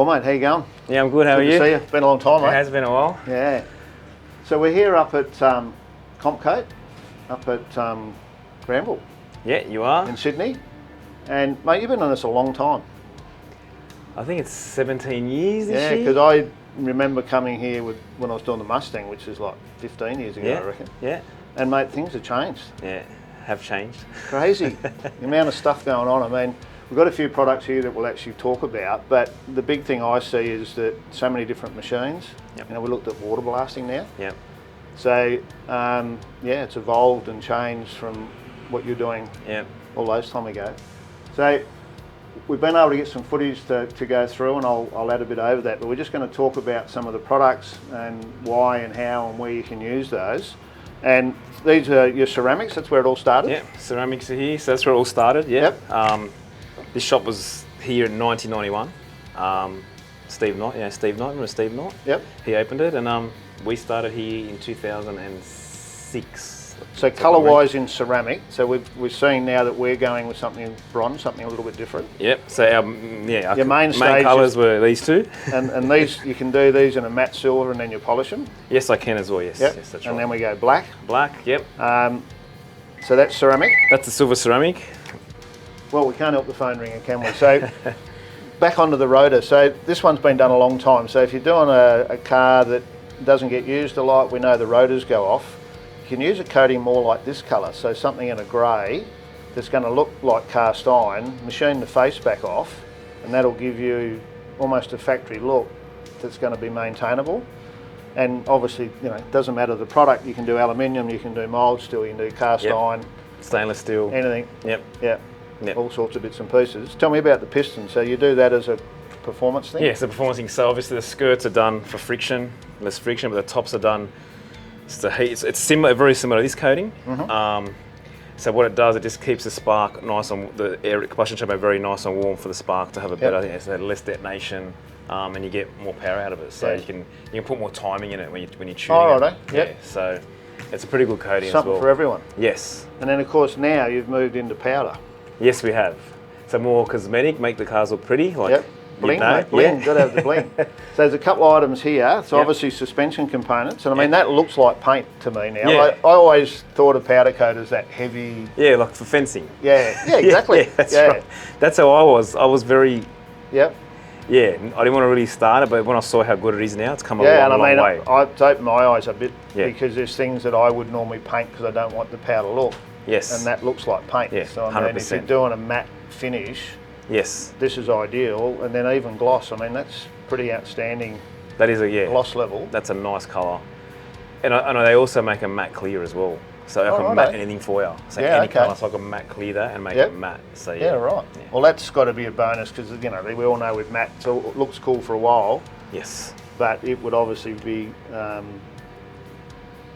Well, mate, how you going? Yeah, I'm good. How are you? Good to see you. Been a long time, mate. It has been a while. Yeah. So we're here up at Compcoat, up at Granville Yeah, you are. in Sydney. And, mate, you've been on this a long time. I think it's 17 years this Yeah, year. because I remember coming here when I was doing the Mustang, which is like 15 years ago, Yeah, I reckon. yeah. And, mate, things have changed. Yeah, have changed. Crazy. The amount of stuff going on. I mean, we've got a few products here that we'll actually talk about, but the big thing I see is that so many different machines. Yep. You know, we looked at water blasting now. Yep. So, yeah, it's evolved and changed from what you're doing Yep. all those time ago. So, we've been able to get some footage to go through, and I'll add a bit over that, but we're just going to talk about some of the products and why and how and where you can use those. And these are your ceramics, that's where it all started? Yep, ceramics are here, so that's where it all started, yeah. Yep. This shop was here in 1991. Steve Knight, remember Steve Knight? Yep. He opened it, and we started here in 2006. So colour-wise in ceramic, so we're seeing now that we're going with something in bronze, something a little bit different. Yep, so our Your main colours were these two. And these, you can do these in a matte silver and then you polish them? Yes, I can as well, yes. Yep. Yes, that's and right. then we go black. Black, yep. So that's ceramic. That's the silver ceramic. Well, we can't help the phone ringing, can we? So back onto the rotor. So this one's been done a long time. So if you're doing a car that doesn't get used a lot, we know the rotors go off. You can use a coating more like this colour. So something in a grey that's going to look like cast iron, machine the face back off, and that'll give you almost a factory look that's going to be maintainable. And obviously, you know, it doesn't matter the product. You can do aluminium, you can do mild steel, you can do cast iron, stainless steel, anything. Yep. Yep. Yep. All sorts of bits and pieces. Tell me about the piston. So you do that as a performance thing? Yeah, it's a performance thing. So obviously the skirts are done for friction, less friction, but the tops are done to heat. It's similar, very similar to this coating. Mm-hmm. So what it does, it just keeps the spark nice and the air combustion chamber very nice and warm for the spark to have a better, so less detonation, and you get more power out of it. So you can put more timing in it when you're tuning. Oh, righto. Yeah. Yep. So it's a pretty good coating Something as well. for everyone. Yes. And then of course now you've moved into powder. Yes, we have. So more cosmetic, make the cars look pretty. Like, bling, you know, mate, bling. Got to have the bling. So there's a couple of items here. So Yep. obviously suspension components, and I mean that looks like paint to me now. Yeah. I always thought of powder coat as that heavy. Yeah, like for fencing. Yeah, exactly. That's right. That's how I was. I was very. Yep. Yeah, I didn't want to really start it, but when I saw how good it is now, it's come a Yeah, long, and I mean, long way. I've opened my eyes a bit Yeah. because there's things that I would normally paint because I don't want the powder look. Yes. And that looks like paint. Yeah, so I mean, if 100%. you're doing a matte finish, Yes. this is ideal. And then even gloss, I mean, that's pretty outstanding That is a gloss level. That's a nice colour, and I know they also make a matte clear as well. So I can matte anything for you. So any colour, so I can matte clear that and make it matte. So Yeah, right. Yeah. Well, that's got to be a bonus because you know we all know with matte, so it looks cool for a while. Yes. But it would obviously be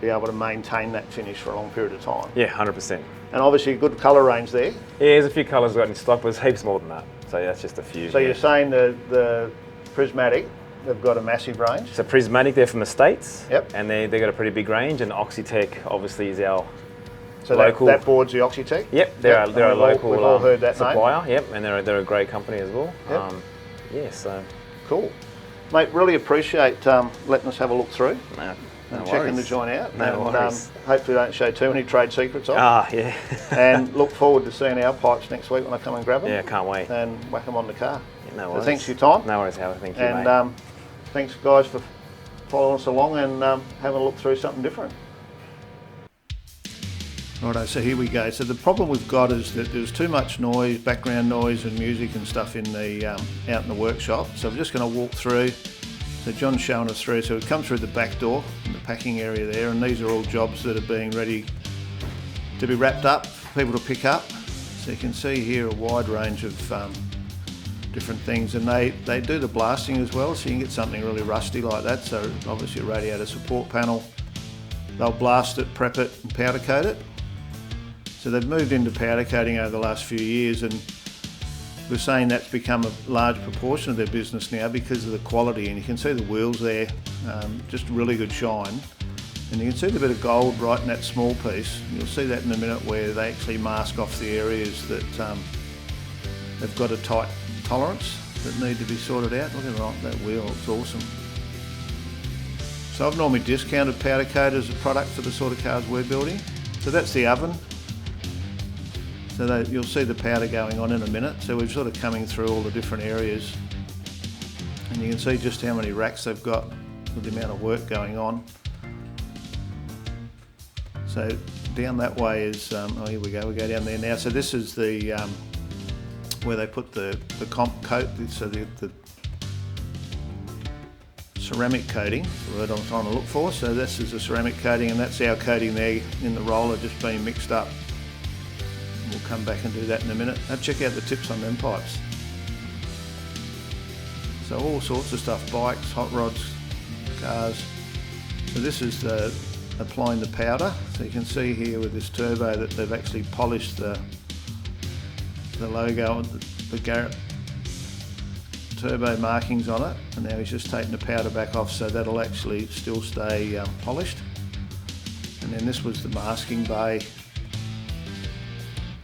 able to maintain that finish for a long period of time. Yeah, 100%. And obviously a good colour range there. Yeah, there's a few colours we've got in stock, but there's heaps more than that. So that's just a few. So you're saying the prismatic, they've got a massive range? So Prismatic, they're from the States. Yep. And they've got a pretty big range, and Oxytech obviously is our So local. that board's the Oxytech? Yep, they're a local we've all heard that supplier. name. Yep, and they're a great company as well. Yep. Yeah, so. Cool. Mate, really appreciate letting us have a look through. No and checking the worries. joint out. No and worries. Hopefully don't show too many trade secrets off. Ah, yeah. And look forward to seeing our pipes next week when I come and grab them. Yeah, can't wait. And whack them on the car. Yeah, no So worries. thanks for your time. No worries, Howard. Thank you, And mate. thanks guys for following us along and having a look through something different. Righto, so here we go. So the problem we've got is that there's too much noise, background noise and music and stuff in the out in the workshop. So we're just going to walk through. So John's showing us through. So we've come through the back door in the packing area there, and these are all jobs that are being ready to be wrapped up for people to pick up. So you can see here a wide range of different things, and they do the blasting as well, so you can get something really rusty like that. So obviously a radiator support panel, they'll blast it, prep it and powder coat it. So they've moved into powder coating over the last few years, and we're saying that's become a large proportion of their business now because of the quality. And you can see the wheels there, just really good shine. And you can see the bit of gold right in that small piece. You'll see that in a minute where they actually mask off the areas that they've got a tight tolerance. that need to be sorted out. Look at that wheel, it's awesome. So I've normally discounted powder coat as a product for the sort of cars we're building. So that's the oven. So you'll see the powder going on in a minute. So we're sort of coming through all the different areas. And you can see just how many racks they've got with the amount of work going on. So down that way is, oh here we go down there now. So this is the, where they put the comp coat, so the ceramic coating, the word I'm trying to look for. So this is the ceramic coating, and that's our coating there in the roller just being mixed up. We'll come back and do that in a minute. Now check out the tips on them pipes. So all sorts of stuff, bikes, hot rods, cars. So this is the applying the powder. So you can see here with this turbo that they've actually polished the logo and the Garrett turbo markings on it, and now he's just taking the powder back off, so that'll actually still stay polished. And then this was the masking bay,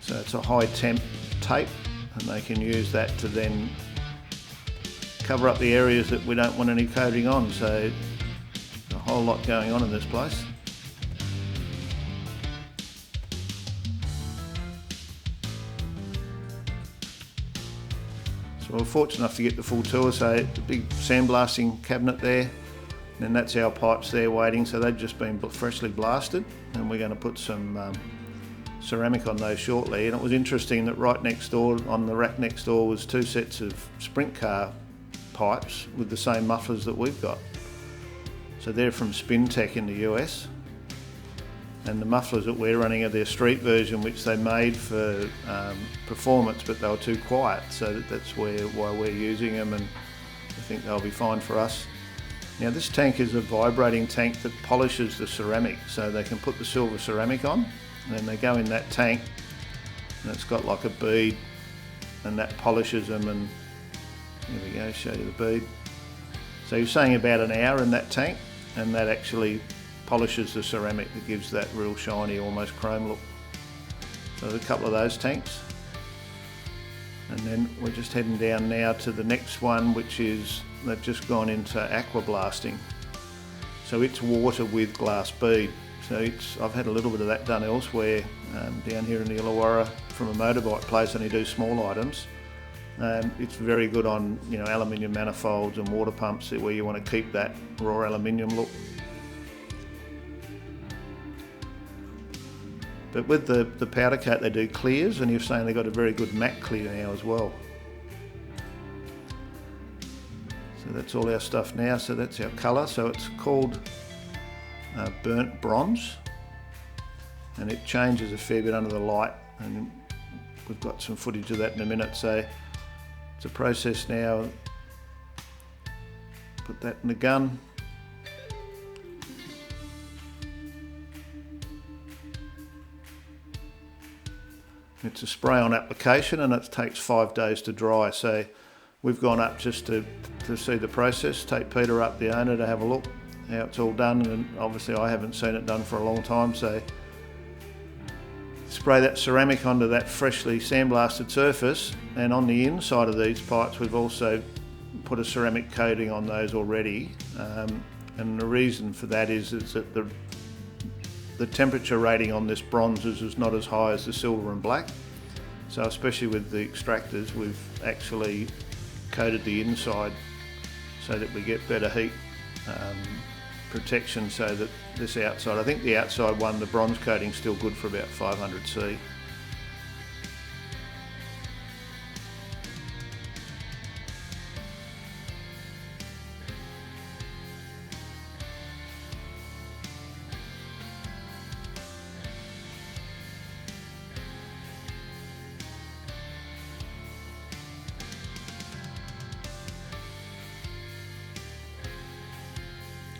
so it's a high temp tape, and they can use that to then cover up the areas that we don't want any coating on. So a whole lot going on in this place. So we're fortunate enough to get the full tour, so the big sandblasting cabinet there, and then that's our pipes there waiting, so they've just been freshly blasted, and we're going to put some ceramic on those shortly. And it was interesting that right next door, on the rack next door, was 2 sets of sprint car pipes with the same mufflers that we've got. So they're from Spintech in the US, and the mufflers that we're running are their street version, which they made for performance, but they were too quiet, so that's why we're using them, and I think they'll be fine for us. Now this tank is a vibrating tank that polishes the ceramic, so they can put the silver ceramic on, and then they go in that tank, and it's got like a bead, and that polishes them, and here we go, show you the bead. So you're saying about an hour in that tank, and that actually polishes the ceramic that gives that real shiny, almost chrome look. So there's a couple of those tanks. And then we're just heading down now to the next one, which is, they've just gone into aqua blasting. So it's water with glass bead. So I've had a little bit of that done elsewhere, down here in the Illawarra from a motorbike place, and they do small items. It's very good on, you know, aluminium manifolds and water pumps where you want to keep that raw aluminium look. But with the powder coat they do clears, and you're saying they've got a very good matte clear now as well. So that's all our stuff now, so that's our colour. So it's called burnt bronze, and it changes a fair bit under the light, and we've got some footage of that in a minute. So it's a process now, put that in the gun. It's a spray-on application, and it takes 5 days to dry. So we've gone up just to see the process, take Peter up, the owner, to have a look how it's all done, and obviously I haven't seen it done for a long time. So spray that ceramic onto that freshly sandblasted surface, and on the inside of these pipes we've also put a ceramic coating on those already, and the reason for that is that the temperature rating on this bronze is not as high as the silver and black. So especially with the extractors, we've actually coated the inside so that we get better heat protection, so that this outside, I think the outside one, the bronze coating's still good for about 500C.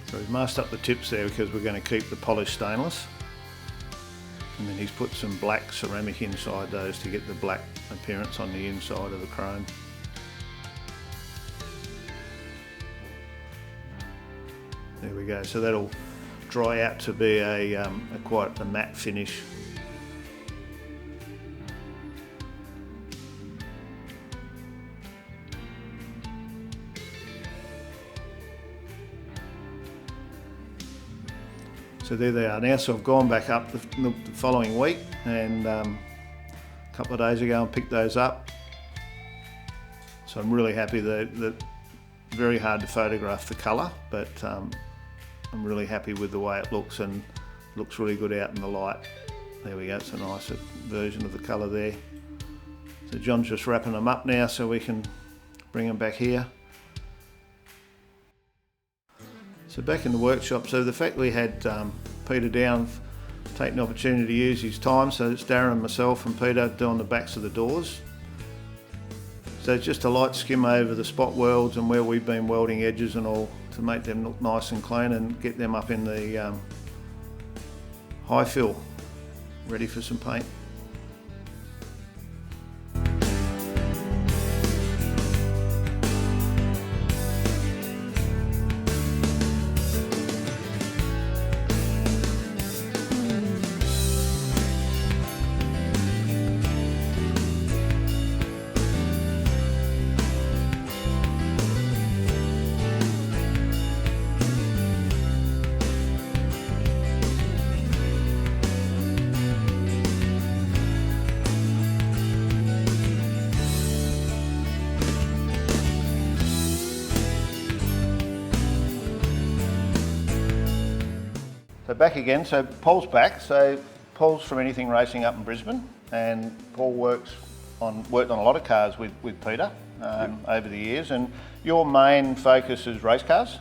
So we've masked up the tips there because we're going to keep the polished stainless, and then he's put some black ceramic inside those to get the black appearance on the inside of the chrome. There we go, so that'll dry out to be a quite a matte finish. So there they are now. So I've gone back up the following week, and a couple of days ago and picked those up. So I'm really happy that very hard to photograph the colour, but I'm really happy with the way it looks, and it looks really good out in the light. There we go, it's a nice version of the colour there. So John's just wrapping them up now so we can bring them back here. So back in the workshop, so the fact we had Peter down, taking the opportunity to use his time, so it's Darren, myself and Peter doing the backs of the doors. So it's just a light skim over the spot welds and where we've been welding edges and all to make them look nice and clean and get them up in the Hi-fill, ready for some paint. So back again, so Paul's back. So Paul's from Anything Racing up in Brisbane, and Paul worked on a lot of cars with Peter over the years, and your main focus is race cars?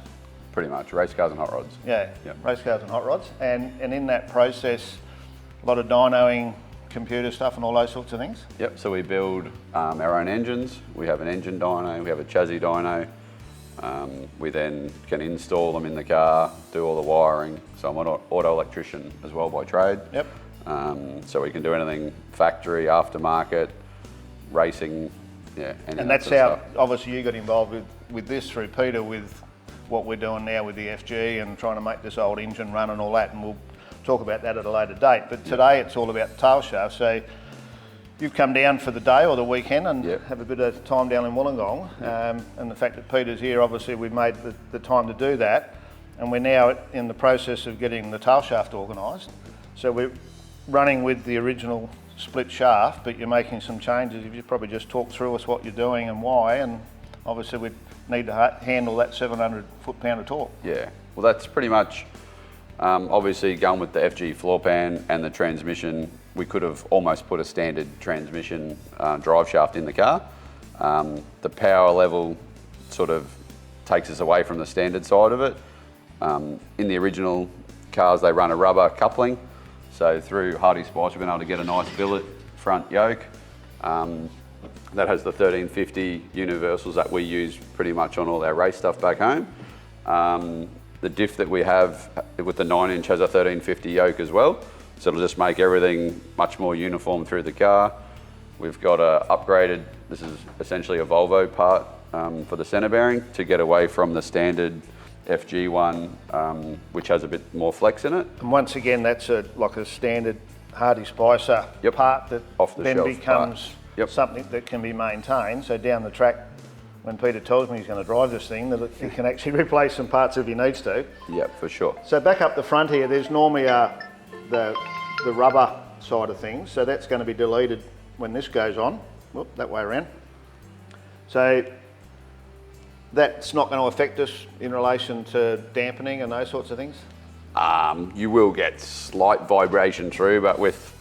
Pretty much, race cars and hot rods. Yeah, yep. Race cars and hot rods, and in that process, a lot of dynoing, computer stuff and all those sorts of things? Yep, so we build our own engines. We have an engine dyno, we have a chassis dyno. We then can install them in the car, do all the wiring. So I'm an auto electrician as well by trade. Yep. So we can do anything factory, aftermarket, racing, yeah. And that's how, obviously you got involved with this through Peter with what we're doing now with the FG and trying to make this old engine run and all that, and we'll talk about that at a later date. But today it's all about the tail shaft. So you've come down for the day or the weekend and have a bit of time down in Wollongong. And the fact that Peter's here, obviously we've made the time to do that. And we're now in the process of getting the tail shaft organised. So we're running with the original split shaft, but you're making some changes. If you probably just talk through us what you're doing and why, and obviously we need to handle that 700 foot-pound of torque. Yeah, well that's pretty much, obviously going with the FG floor pan and the transmission, we could have almost put a standard transmission drive shaft in the car. The power level sort of takes us away from the standard side of it. In the original cars, they run a rubber coupling. So through Hardy Spice, we've been able to get a nice billet front yoke. That has the 1350 universals that we use pretty much on all our race stuff back home. The diff that we have with the 9-inch has a 1350 yoke as well. So it'll just make everything much more uniform through the car. We've got a upgraded, this is essentially a Volvo part for the centre bearing to get away from the standard FG one, which has a bit more flex in it. And once again, that's like a standard Hardy Spicer part that then becomes something that can be maintained. So down the track, when Peter tells me he's going to drive this thing, that he can actually replace some parts if he needs to. Yep, for sure. So back up the front here, there's normally the rubber side of things. So that's going to be deleted when this goes on. Whoop, that way around. So that's not going to affect us in relation to dampening and those sorts of things? You will get slight vibration through, but with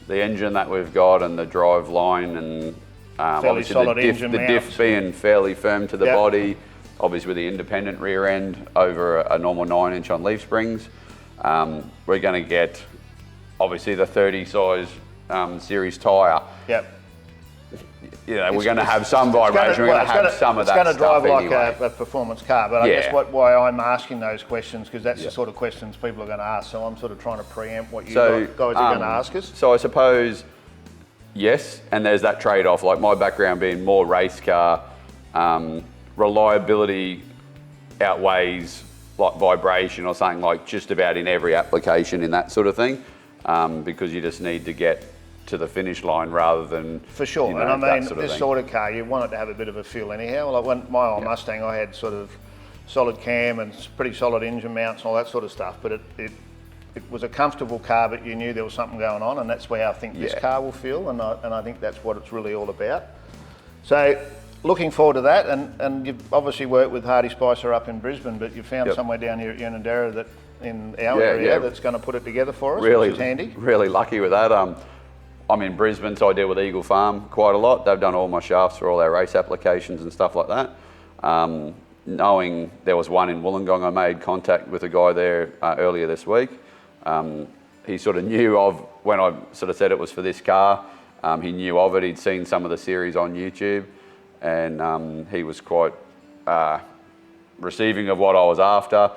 the engine that we've got and the drive line and obviously the diff being fairly firm to the body, obviously with the independent rear end over a normal 9-inch on leaf springs, we're going to get obviously the 30 size series tyre. Yep. You know, we're going to have some vibration. We're going to have some of that stuff. It's going to drive like a performance car, but I guess why I'm asking those questions, because that's the sort of questions people are going to ask. So I'm sort of trying to preempt what you guys are going to ask us. So I suppose, yes, and there's that trade-off. Like my background being more race car, reliability outweighs like vibration or something, like just about in every application in that sort of thing, because you just need to get to the finish line rather than for sure. You know, and I mean, this sort of car, you want it to have a bit of a feel anyhow. Like when my old Mustang, I had sort of solid cam and pretty solid engine mounts and all that sort of stuff, but it it was a comfortable car, but you knew there was something going on, and that's how I think this car will feel, and I think that's what it's really all about. So looking forward to that, and you've obviously worked with Hardy Spicer up in Brisbane, but you found somewhere down here at Unanderra that in our area that's going to put it together for us, which is handy. Really lucky with that. I'm in Brisbane, so I deal with Eagle Farm quite a lot. They've done all my shafts for all our race applications and stuff like that. Knowing there was one in Wollongong, I made contact with a guy there earlier this week. He sort of knew of, when I sort of said it was for this car, he knew of it. He'd seen some of the series on YouTube, and he was quite receiving of what I was after.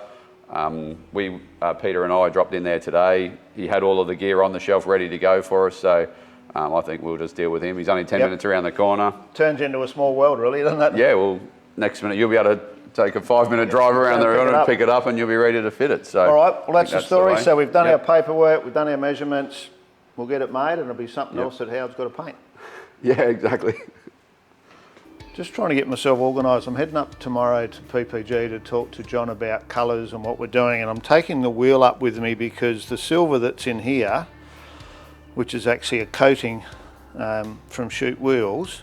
Peter and I dropped in there today. He had all of the gear on the shelf ready to go for us, so I think we'll just deal with him. He's only 10 minutes around the corner. Turns into a small world, really, doesn't it? Yeah, well, next minute you'll be able to take a 5-minute drive around the road and pick it up, and you'll be ready to fit it. So, all right, well, that's the story. So we've done our paperwork, we've done our measurements, we'll get it made, and it'll be something else that Howard's got to paint. Yeah, exactly. Just trying to get myself organised. I'm heading up tomorrow to PPG to talk to John about colours and what we're doing, and I'm taking the wheel up with me because the silver that's in here, which is actually a coating from Shoot Wheels,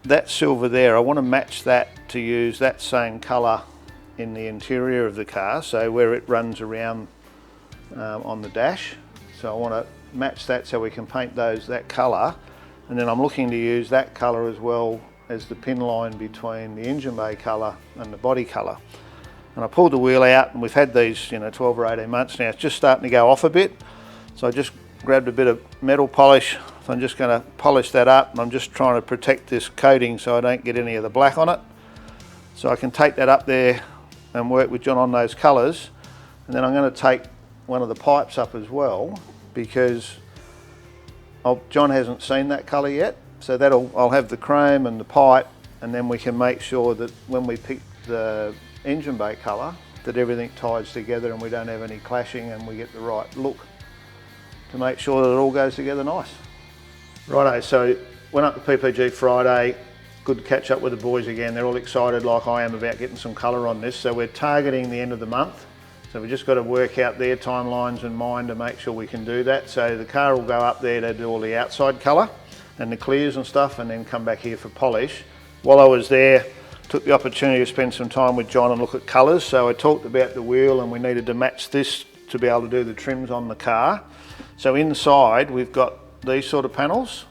that silver there, I want to match that to use that same colour in the interior of the car, so where it runs around on the dash. So I want to match that so we can paint that colour, and then I'm looking to use that colour as well as the pin line between the engine bay colour and the body colour. And I pulled the wheel out, and we've had these 12 or 18 months now. It's just starting to go off a bit, so I just grabbed a bit of metal polish. So I'm just going to polish that up, and I'm just trying to protect this coating so I don't get any of the black on it. So I can take that up there and work with John on those colours, and then I'm going to take one of the pipes up as well, because John hasn't seen that colour yet. So I'll have the chrome and the pipe, and then we can make sure that when we pick the engine bay colour, that everything ties together and we don't have any clashing, and we get the right look to make sure that it all goes together nice. Righto, so went up to PPG Friday, good to catch up with the boys again. They're all excited like I am about getting some colour on this. So we're targeting the end of the month. So we've just got to work out their timelines and mine to make sure we can do that. So the car will go up there to do all the outside colour and the clears and stuff, and then come back here for polish. While I was there, took the opportunity to spend some time with John and look at colours. So I talked about the wheel, and we needed to match this to be able to do the trims on the car. So inside we've got these sort of panels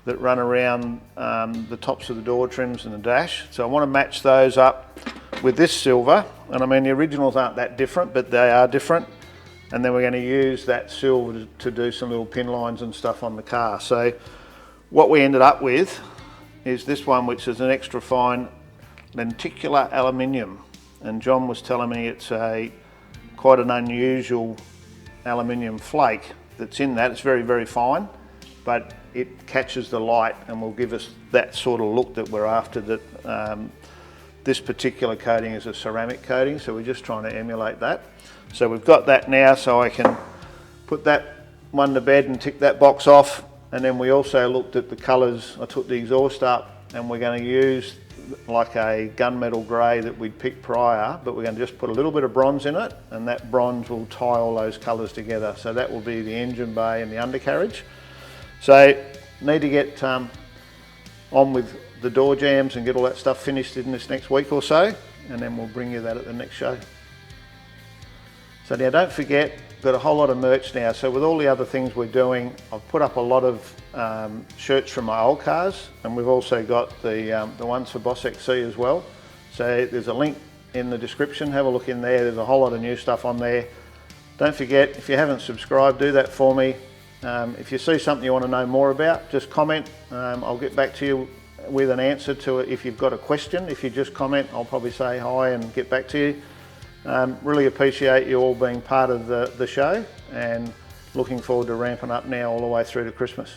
that run around the tops of the door trims and the dash. So I want to match those up with this silver, and I mean the originals aren't that different, but they are different. And then we're going to use that silver to do some little pin lines and stuff on the car. So what we ended up with is this one, which is an extra fine lenticular aluminium, and John was telling me it's quite an unusual aluminium flake that's in that. It's very, very fine, but it catches the light and will give us that sort of look that we're after. That this particular coating is a ceramic coating, so we're just trying to emulate that. So we've got that now, so I can put that one to bed and tick that box off. And then we also looked at the colours. I took the exhaust up, and we're going to use like a gunmetal grey that we'd picked prior, but we're going to just put a little bit of bronze in it, and that bronze will tie all those colours together. So that will be the engine bay and the undercarriage. So need to get on with the door jams and get all that stuff finished in this next week or so, and then we'll bring you that at the next show. So now don't forget, we've got a whole lot of merch now. So with all the other things we're doing, I've put up a lot of shirts from my old cars, and we've also got the ones for BOSSXC as well. So there's a link in the description, have a look in there. There's a whole lot of new stuff on there. Don't forget, if you haven't subscribed, do that for me. If you see something you want to know more about, just comment. I'll get back to you with an answer to it. If you've got a question, if you just comment, I'll probably say hi and get back to you. Really appreciate you all being part of the show, and looking forward to ramping up now all the way through to Christmas.